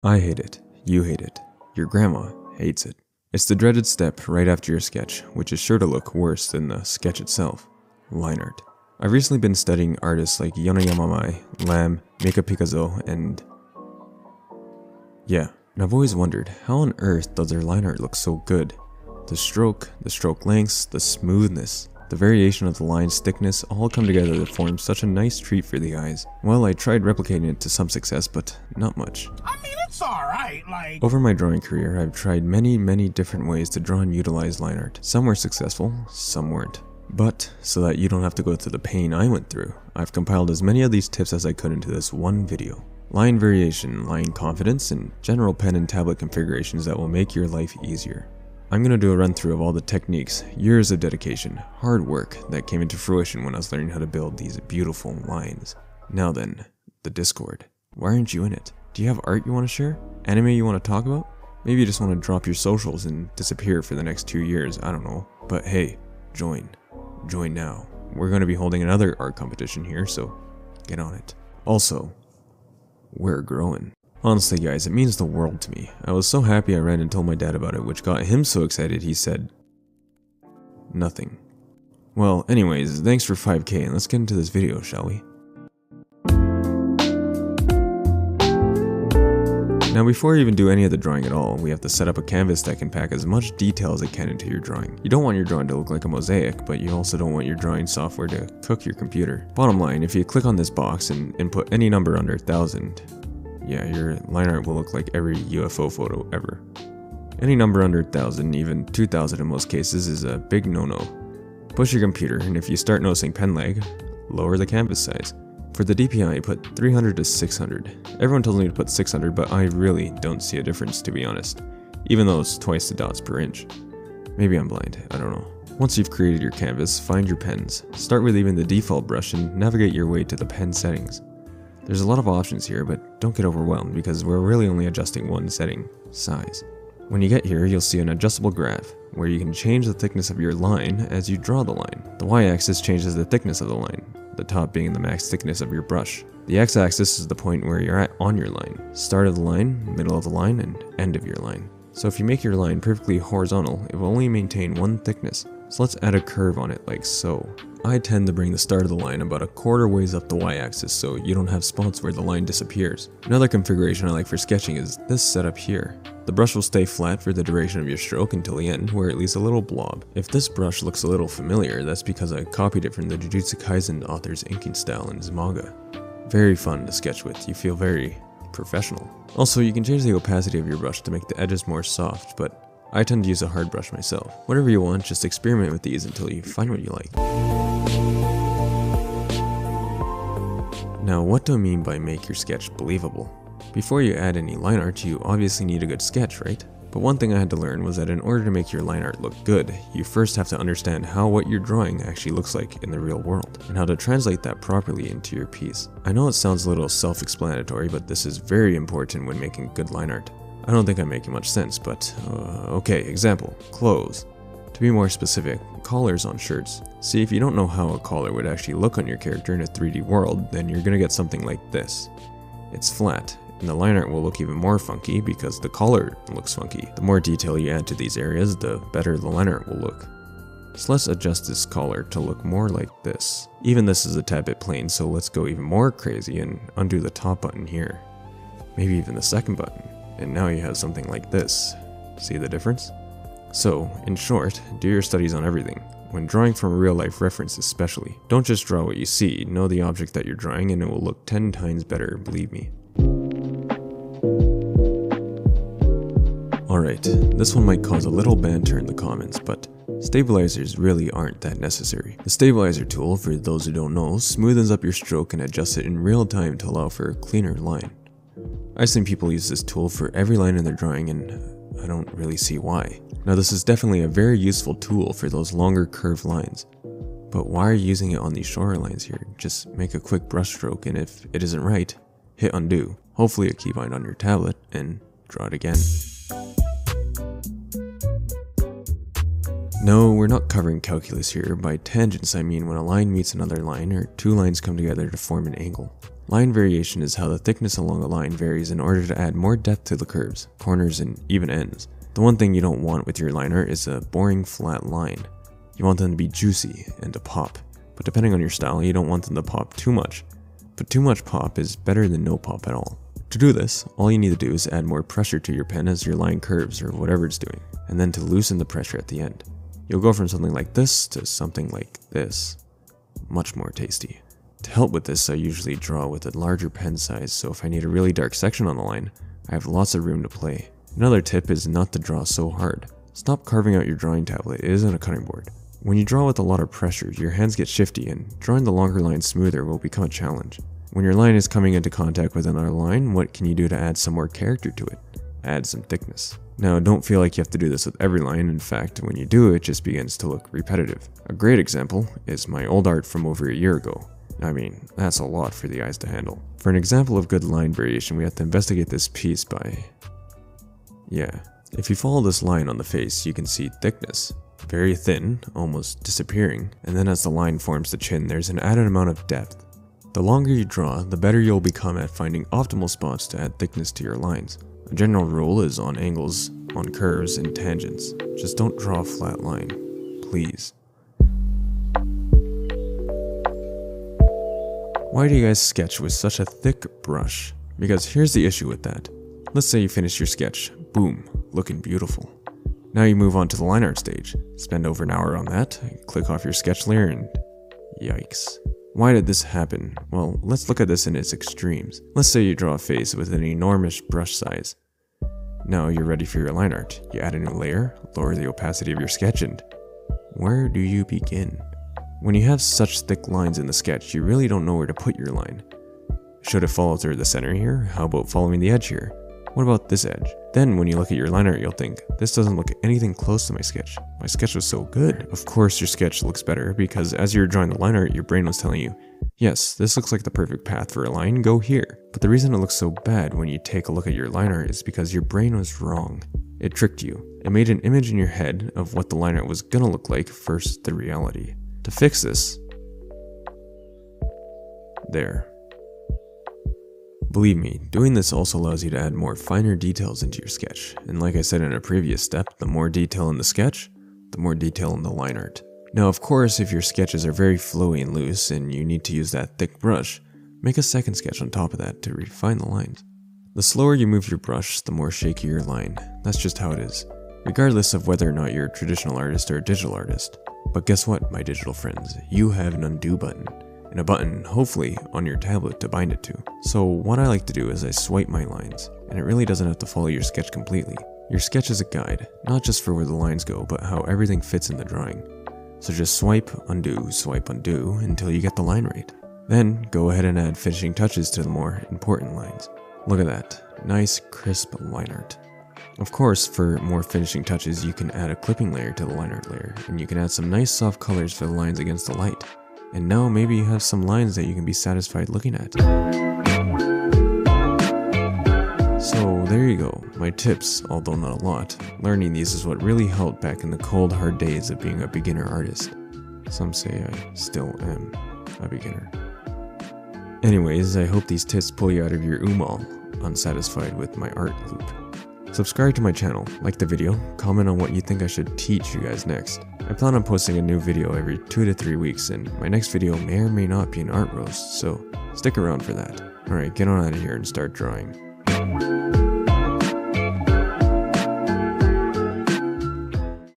I hate it, you hate it, your grandma hates it. It's the dreaded step right after your sketch, which is sure to look worse than the sketch itself, line art. I've recently been studying artists like Yona Yamamai, Lam, Mika Picasso, and I've always wondered, how on earth does their line art look so good? The stroke lengths, the smoothness, the variation of the line's thickness all come together to form such a nice treat for the eyes. Well, I tried replicating it to some success, but not much. I mean, it's alright, like... Over my drawing career, I've tried many different ways to draw and utilize line art. Some were successful, some weren't. But, so that you don't have to go through the pain I went through, I've compiled as many of these tips as I could into this one video. Line variation, line confidence, and general pen and tablet configurations that will make your life easier. I'm going to do a run through of all the techniques, years of dedication, hard work that came into fruition when I was learning how to build these beautiful lines. Now then, the Discord. Why aren't you in it? Do you have art you want to share? Anime you want to talk about? Maybe you just want to drop your socials and disappear for the next 2 years, I don't know. But hey, join. Join now. We're going to be holding another art competition here, so get on it. Also, we're growing. Honestly guys, it means the world to me. I was so happy I ran and told my dad about it, which got him so excited he said nothing. Well, anyways, thanks for 5k and let's get into this video, shall we? Now before you even do any of the drawing at all, we have to set up a canvas that can pack as much detail as it can into your drawing. You don't want your drawing to look like a mosaic, but you also don't want your drawing software to cook your computer. Bottom line, if you click on this box and input any number under 1000, yeah, your line art will look like every UFO photo ever. Any number under 1000, even 2000 in most cases, is a big no-no. Push your computer, and if you start noticing pen lag, lower the canvas size. For the DPI, put 300 to 600. Everyone tells me to put 600, but I really don't see a difference, to be honest. Even though it's twice the dots per inch. Maybe I'm blind, I don't know. Once you've created your canvas, find your pens. Start with even the default brush and navigate your way to the pen settings. There's a lot of options here, but don't get overwhelmed because we're really only adjusting one setting, size. When you get here, you'll see an adjustable graph, where you can change the thickness of your line as you draw the line. The y-axis changes the thickness of the line, the top being the max thickness of your brush. The x-axis is the point where you're at on your line, start of the line, middle of the line, and end of your line. So if you make your line perfectly horizontal, it will only maintain one thickness. So let's add a curve on it like so. I tend to bring the start of the line about a quarter ways up the y-axis so you don't have spots where the line disappears. Another configuration I like for sketching is this setup here. The brush will stay flat for the duration of your stroke until the end, where it leaves a little blob. If this brush looks a little familiar, that's because I copied it from the Jujutsu Kaisen author's inking style in his manga. Very fun to sketch with, you feel very professional. Also, you can change the opacity of your brush to make the edges more soft, but I tend to use a hard brush myself. Whatever you want, just experiment with these until you find what you like. Now, what do I mean by make your sketch believable? Before you add any line art, you obviously need a good sketch, right? But one thing I had to learn was that in order to make your line art look good, you first have to understand how what you're drawing actually looks like in the real world, and how to translate that properly into your piece. I know it sounds a little self-explanatory, but this is very important when making good line art. I don't think I'm making much sense, but okay, example, clothes. To be more specific, collars on shirts. See, if you don't know how a collar would actually look on your character in a 3D world, then you're gonna get something like this. It's flat, and the line art will look even more funky because the collar looks funky. The more detail you add to these areas, the better the line art will look. So let's adjust this collar to look more like this. Even this is a tad bit plain, so let's go even more crazy and undo the top button here. Maybe even the second button. And now you have something like this. See the difference? So, in short, do your studies on everything. When drawing from a real life reference especially. Don't just draw what you see, know the object that you're drawing and it will look 10 times better, believe me. Alright, this one might cause a little banter in the comments, but stabilizers really aren't that necessary. The stabilizer tool, for those who don't know, smoothens up your stroke and adjusts it in real time to allow for a cleaner line. I've seen people use this tool for every line in their drawing and I don't really see why. Now this is definitely a very useful tool for those longer curved lines. But why are you using it on these shorter lines here? Just make a quick brush stroke and if it isn't right, hit undo. Hopefully a keybind on your tablet and draw it again. No, we're not covering calculus here. By tangents I mean when a line meets another line or two lines come together to form an angle. Line variation is how the thickness along a line varies in order to add more depth to the curves, corners, and even ends. The one thing you don't want with your line art is a boring flat line. You want them to be juicy and to pop, but depending on your style, you don't want them to pop too much. But too much pop is better than no pop at all. To do this, all you need to do is add more pressure to your pen as your line curves or whatever it's doing, and then to loosen the pressure at the end. You'll go from something like this to something like this. Much more tasty. To help with this, I usually draw with a larger pen size, so if I need a really dark section on the line, I have lots of room to play. Another tip is not to draw so hard. Stop carving out your drawing tablet, it isn't a cutting board. When you draw with a lot of pressure, your hands get shifty and drawing the longer line smoother will become a challenge. When your line is coming into contact with another line, what can you do to add some more character to it? Add some thickness. Now, don't feel like you have to do this with every line. In fact, when you do, it just begins to look repetitive. A great example is my old art from over a year ago. I mean, that's a lot for the eyes to handle. For an example of good line variation, we have to investigate this piece by... if you follow this line on the face, you can see thickness. Very thin, almost disappearing, and then as the line forms the chin, there's an added amount of depth. The longer you draw, the better you'll become at finding optimal spots to add thickness to your lines. A general rule is on angles, on curves, and tangents. Just don't draw a flat line, please. Why do you guys sketch with such a thick brush? Because here's the issue with that. Let's say you finish your sketch, boom, looking beautiful. Now you move on to the line art stage, spend over an hour on that, click off your sketch layer and yikes. Why did this happen? Well, let's look at this in its extremes. Let's say you draw a face with an enormous brush size. Now you're ready for your line art. You add a new layer, lower the opacity of your sketch, and where do you begin? When you have such thick lines in the sketch, you really don't know where to put your line. Should it follow through the center here? How about following the edge here? What about this edge? Then when you look at your line art, you'll think, this doesn't look anything close to my sketch. My sketch was so good. Of course your sketch looks better because as you're drawing the line art, your brain was telling you, yes, this looks like the perfect path for a line, go here. But the reason it looks so bad when you take a look at your line art is because your brain was wrong. It tricked you. It made an image in your head of what the line art was gonna look like versus the reality. To fix this, there. Believe me, doing this also allows you to add more finer details into your sketch, and like I said in a previous step, the more detail in the sketch, the more detail in the line art. Now of course, if your sketches are very flowy and loose and you need to use that thick brush, make a second sketch on top of that to refine the lines. The slower you move your brush, the more shaky your line. That's just how it is, regardless of whether or not you're a traditional artist or a digital artist. But guess what, my digital friends, you have an undo button. And a button, hopefully, on your tablet to bind it to. So what I like to do is I swipe my lines, and it really doesn't have to follow your sketch completely. Your sketch is a guide, not just for where the lines go, but how everything fits in the drawing. So just swipe, undo, until you get the line right. Then, go ahead and add finishing touches to the more important lines. Look at that, nice crisp line art. Of course, for more finishing touches, you can add a clipping layer to the line art layer, and you can add some nice soft colors for the lines against the light. And now maybe you have some lines that you can be satisfied looking at. So there you go, my tips, although not a lot. Learning these is what really helped back in the cold hard days of being a beginner artist. Some say I still am a beginner. Anyways, I hope these tips pull you out of your unsatisfied with my art loop. Subscribe to my channel, like the video, comment on what you think I should teach you guys next. I plan on posting a new video every 2 to 3 weeks, and my next video may or may not be an art roast, so stick around for that. Alright, get on out of here and start drawing.